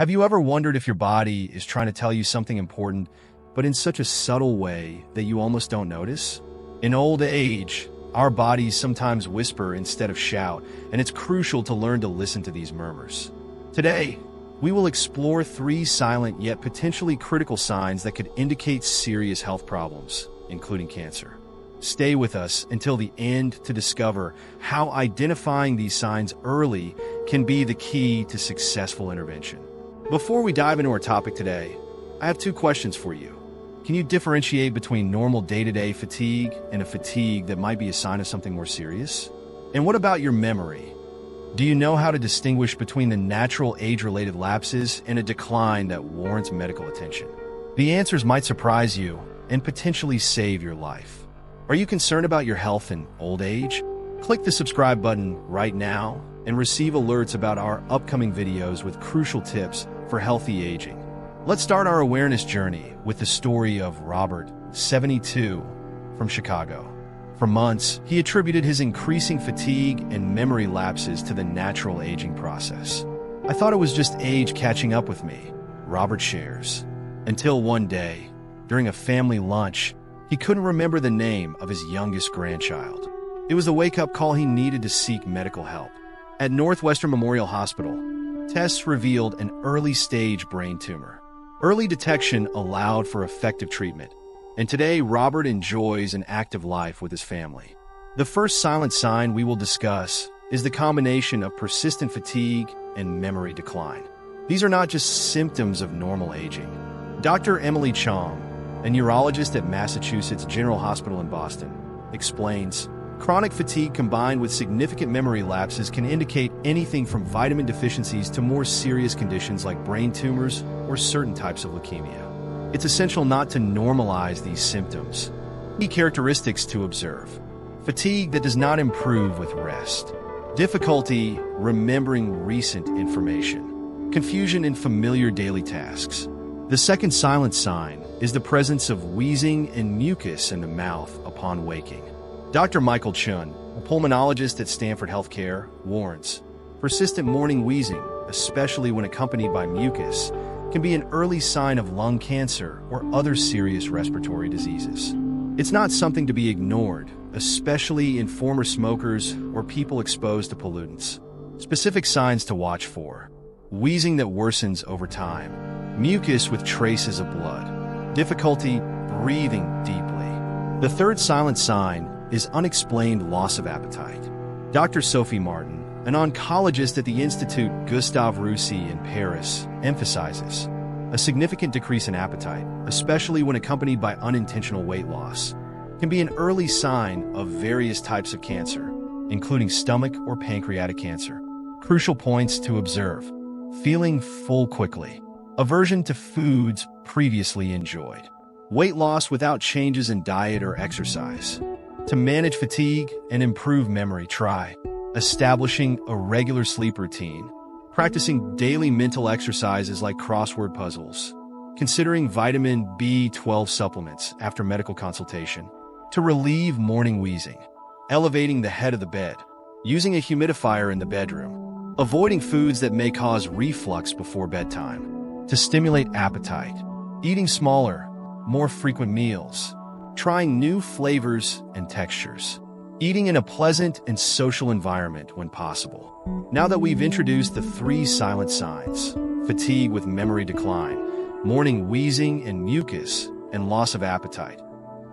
Have you ever wondered if your body is trying to tell you something important, but in such a subtle way that you almost don't notice? In old age, our bodies sometimes whisper instead of shout, and it's crucial to learn to listen to these murmurs. Today, we will explore 3 silent yet potentially critical signs that could indicate serious health problems, including cancer. Stay with us until the end to discover how identifying these signs early can be the key to successful intervention. Before we dive into our topic today, I have 2 questions for you. Can you differentiate between normal day-to-day fatigue and a fatigue that might be a sign of something more serious? And what about your memory? Do you know how to distinguish between the natural age-related lapses and a decline that warrants medical attention? The answers might surprise you and potentially save your life. Are you concerned about your health in old age? Click the subscribe button right now and receive alerts about our upcoming videos with crucial tips for healthy aging. Let's start our awareness journey with the story of Robert, 72, from Chicago. For months, he attributed his increasing fatigue and memory lapses to the natural aging process. "I thought it was just age catching up with me," Robert shares. Until one day, during a family lunch, he couldn't remember the name of his youngest grandchild. It was the wake-up call he needed to seek medical help. At Northwestern Memorial Hospital, tests revealed an early-stage brain tumor. Early detection allowed for effective treatment, and today Robert enjoys an active life with his family. The first silent sign we will discuss is the combination of persistent fatigue and memory decline. These are not just symptoms of normal aging. Dr. Emily Chong, a neurologist at Massachusetts General Hospital in Boston, explains, chronic fatigue combined with significant memory lapses can indicate anything from vitamin deficiencies to more serious conditions like brain tumors or certain types of leukemia. It's essential not to normalize these symptoms. Key characteristics to observe: fatigue that does not improve with rest, difficulty remembering recent information, confusion in familiar daily tasks. The second silent sign is the presence of wheezing and mucus in the mouth upon waking. Dr. Michael Chun, a pulmonologist at Stanford Healthcare, warns, persistent morning wheezing, especially when accompanied by mucus, can be an early sign of lung cancer or other serious respiratory diseases. It's not something to be ignored, especially in former smokers or people exposed to pollutants. Specific signs to watch for: wheezing that worsens over time, mucus with traces of blood, difficulty breathing deeply. The third silent sign is unexplained loss of appetite. Dr. Sophie Martin, an oncologist at the Institut Gustave Roussy in Paris, emphasizes a significant decrease in appetite, especially when accompanied by unintentional weight loss, can be an early sign of various types of cancer, including stomach or pancreatic cancer. Crucial points to observe: feeling full quickly, aversion to foods previously enjoyed, weight loss without changes in diet or exercise. To manage fatigue and improve memory, try establishing a regular sleep routine, practicing daily mental exercises like crossword puzzles, considering vitamin B12 supplements after medical consultation to relieve morning wheezing, elevating the head of the bed, using a humidifier in the bedroom, avoiding foods that may cause reflux before bedtime to stimulate appetite, eating smaller, more frequent meals, trying new flavors and textures, eating in a pleasant and social environment when possible. Now that we've introduced the 3 silent signs, fatigue with memory decline, morning wheezing and mucus, and loss of appetite,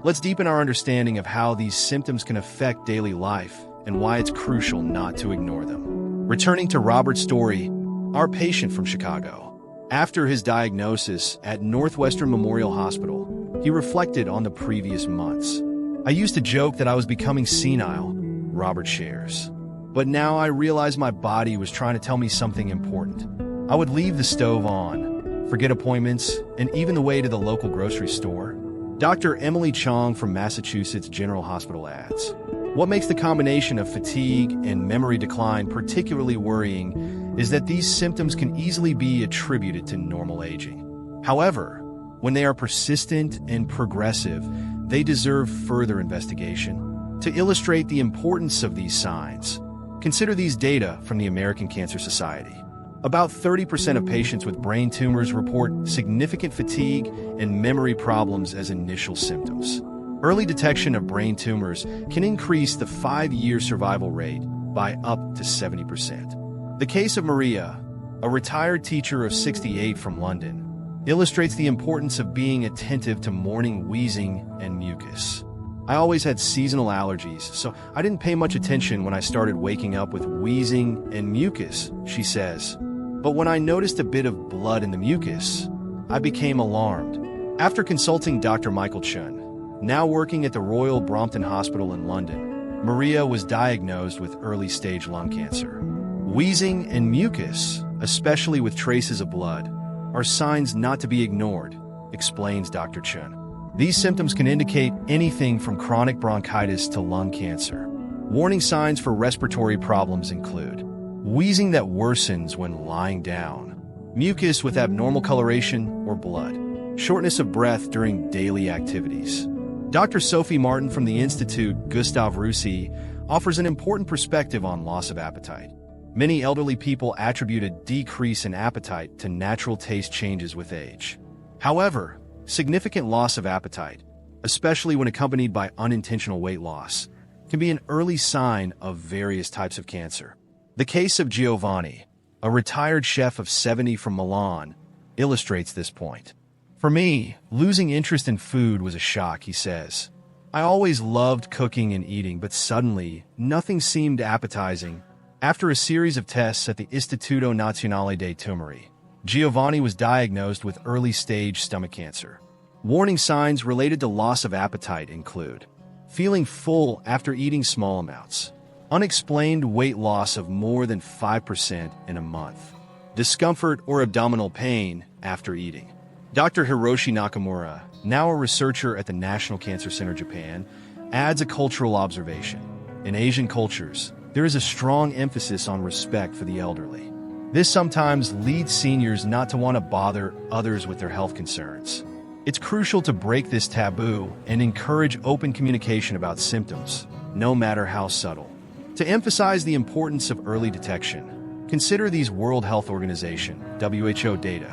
let's deepen our understanding of how these symptoms can affect daily life and why it's crucial not to ignore them. Returning to Robert's story, our patient from Chicago. After his diagnosis at Northwestern Memorial Hospital, he reflected on the previous months. "I used to joke that I was becoming senile," Robert shares. "But now I realized my body was trying to tell me something important. I would leave the stove on, forget appointments, and even the way to the local grocery store." Dr. Emily Chong from Massachusetts General Hospital adds, "What makes the combination of fatigue and memory decline particularly worrying is that these symptoms can easily be attributed to normal aging. However, when they are persistent and progressive, they deserve further investigation. To illustrate the importance of these signs, consider these data from the American Cancer Society. About 30% of patients with brain tumors report significant fatigue and memory problems as initial symptoms. Early detection of brain tumors can increase the 5-year survival rate by up to 70%. The case of Maria, a retired teacher of 68 from London, illustrates the importance of being attentive to morning wheezing and mucus. I always had seasonal allergies, so I didn't pay much attention when I started waking up with wheezing and mucus, she says. But when I noticed a bit of blood in the mucus, I became alarmed. After consulting Dr. Michael Chun, now working at the Royal Brompton Hospital in London, Maria was diagnosed with early-stage lung cancer. Wheezing and mucus, especially with traces of blood, are signs not to be ignored, explains Dr. Chun. These symptoms can indicate anything from chronic bronchitis to lung cancer. Warning signs for respiratory problems include wheezing that worsens when lying down, mucus with abnormal coloration or blood, shortness of breath during daily activities. Dr. Sophie Martin from the Institute Gustave Roussy offers an important perspective on loss of appetite. Many elderly people attribute a decrease in appetite to natural taste changes with age. However, significant loss of appetite, especially when accompanied by unintentional weight loss, can be an early sign of various types of cancer. The case of Giovanni, a retired chef of 70 from Milan, illustrates this point. For me, losing interest in food was a shock, he says. I always loved cooking and eating, but suddenly, nothing seemed appetizing. After a series of tests at the Istituto Nazionale dei Tumori, Giovanni was diagnosed with early-stage stomach cancer. Warning signs related to loss of appetite include feeling full after eating small amounts, unexplained weight loss of more than 5% in a month, discomfort or abdominal pain after eating. Dr. Hiroshi Nakamura, now a researcher at the National Cancer Center Japan, adds a cultural observation. In Asian cultures, there is a strong emphasis on respect for the elderly. This sometimes leads seniors not to want to bother others with their health concerns. It's crucial to break this taboo and encourage open communication about symptoms, no matter how subtle. To emphasize the importance of early detection, consider these World Health Organization (WHO) data.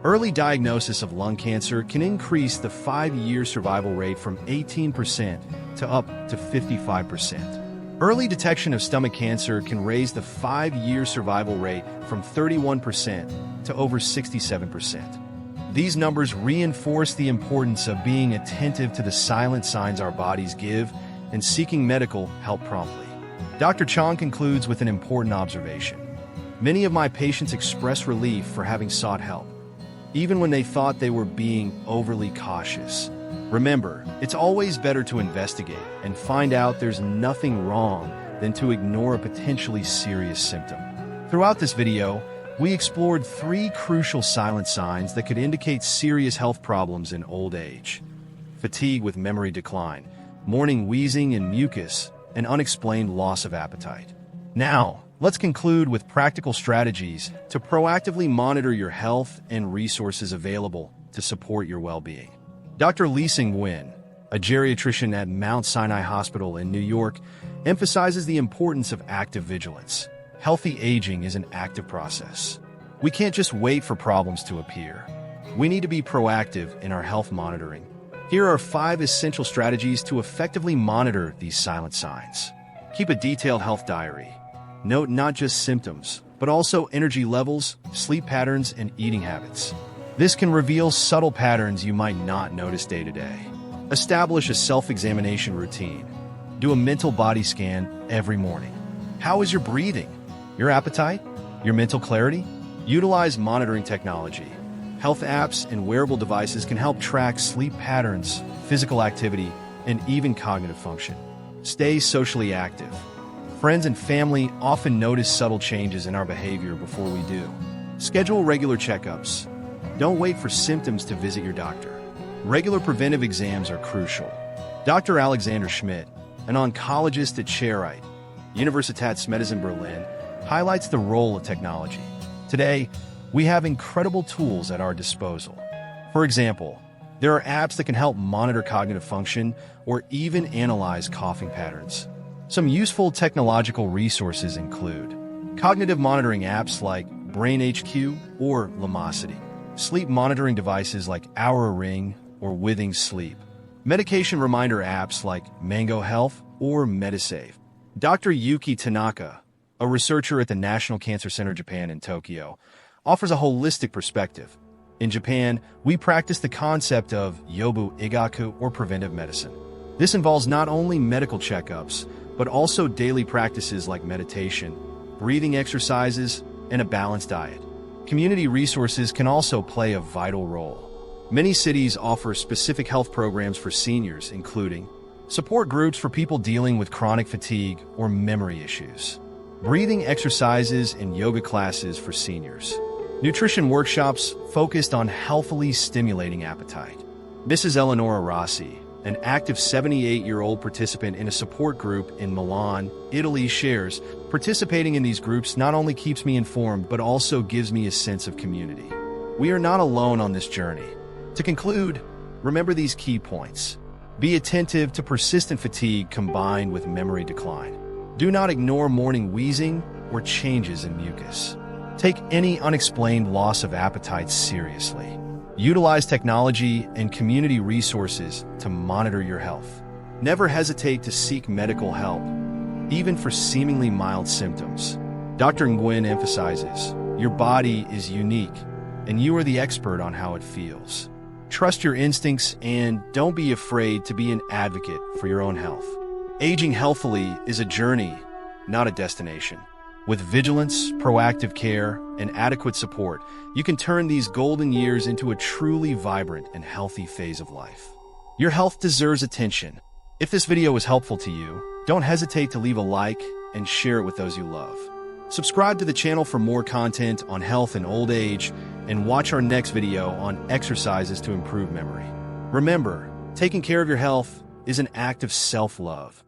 Early diagnosis of lung cancer can increase the 5-year survival rate from 18% to up to 55%. Early detection of stomach cancer can raise the 5-year survival rate from 31% to over 67%. These numbers reinforce the importance of being attentive to the silent signs our bodies give and seeking medical help promptly. Dr. Chong concludes with an important observation. Many of my patients express relief for having sought help, even when they thought they were being overly cautious. Remember, it's always better to investigate and find out there's nothing wrong than to ignore a potentially serious symptom. Throughout this video, we explored 3 crucial silent signs that could indicate serious health problems in old age: fatigue with memory decline, morning wheezing and mucus, and unexplained loss of appetite. Now, let's conclude with practical strategies to proactively monitor your health and resources available to support your well-being. Dr. Lee-Sing Nguyen, a geriatrician at Mount Sinai Hospital in New York, emphasizes the importance of active vigilance. Healthy aging is an active process. We can't just wait for problems to appear. We need to be proactive in our health monitoring. Here are 5 essential strategies to effectively monitor these silent signs. Keep a detailed health diary. Note not just symptoms, but also energy levels, sleep patterns, and eating habits. This can reveal subtle patterns you might not notice day to day. Establish a self-examination routine. Do a mental body scan every morning. How is your breathing? Your appetite? Your mental clarity? Utilize monitoring technology. Health apps and wearable devices can help track sleep patterns, physical activity, and even cognitive function. Stay socially active. Friends and family often notice subtle changes in our behavior before we do. Schedule regular checkups. Don't wait for symptoms to visit your doctor. Regular preventive exams are crucial. Dr. Alexander Schmidt, an oncologist at Charité, Universitätsmedizin Berlin, highlights the role of technology. Today, we have incredible tools at our disposal. For example, there are apps that can help monitor cognitive function or even analyze coughing patterns. Some useful technological resources include cognitive monitoring apps like Brain HQ, or Lumosity. Sleep monitoring devices like Oura Ring or Withing Sleep. Medication reminder apps like Mango Health or Medisave. Dr. Yuki Tanaka, a researcher at the National Cancer Center Japan in Tokyo, offers a holistic perspective. In Japan, we practice the concept of yobu igaku or preventive medicine. This involves not only medical checkups, but also daily practices like meditation, breathing exercises, and a balanced diet. Community resources can also play a vital role. Many cities offer specific health programs for seniors, including support groups for people dealing with chronic fatigue or memory issues, breathing exercises and yoga classes for seniors, nutrition workshops focused on healthily stimulating appetite. Mrs. Eleonora Rossi, an active 78-year-old participant in a support group in Milan, Italy, shares, participating in these groups not only keeps me informed but also gives me a sense of community. We are not alone on this journey. To conclude, remember these key points. Be attentive to persistent fatigue combined with memory decline. Do not ignore morning wheezing or changes in mucus. Take any unexplained loss of appetite seriously. Utilize technology and community resources to monitor your health. Never hesitate to seek medical help, even for seemingly mild symptoms. Dr. Nguyen emphasizes, your body is unique, and you are the expert on how it feels. Trust your instincts and don't be afraid to be an advocate for your own health. Aging healthily is a journey, not a destination. With vigilance, proactive care, and adequate support, you can turn these golden years into a truly vibrant and healthy phase of life. Your health deserves attention. If this video was helpful to you, don't hesitate to leave a like and share it with those you love. Subscribe to the channel for more content on health and old age, and watch our next video on exercises to improve memory. Remember, taking care of your health is an act of self-love.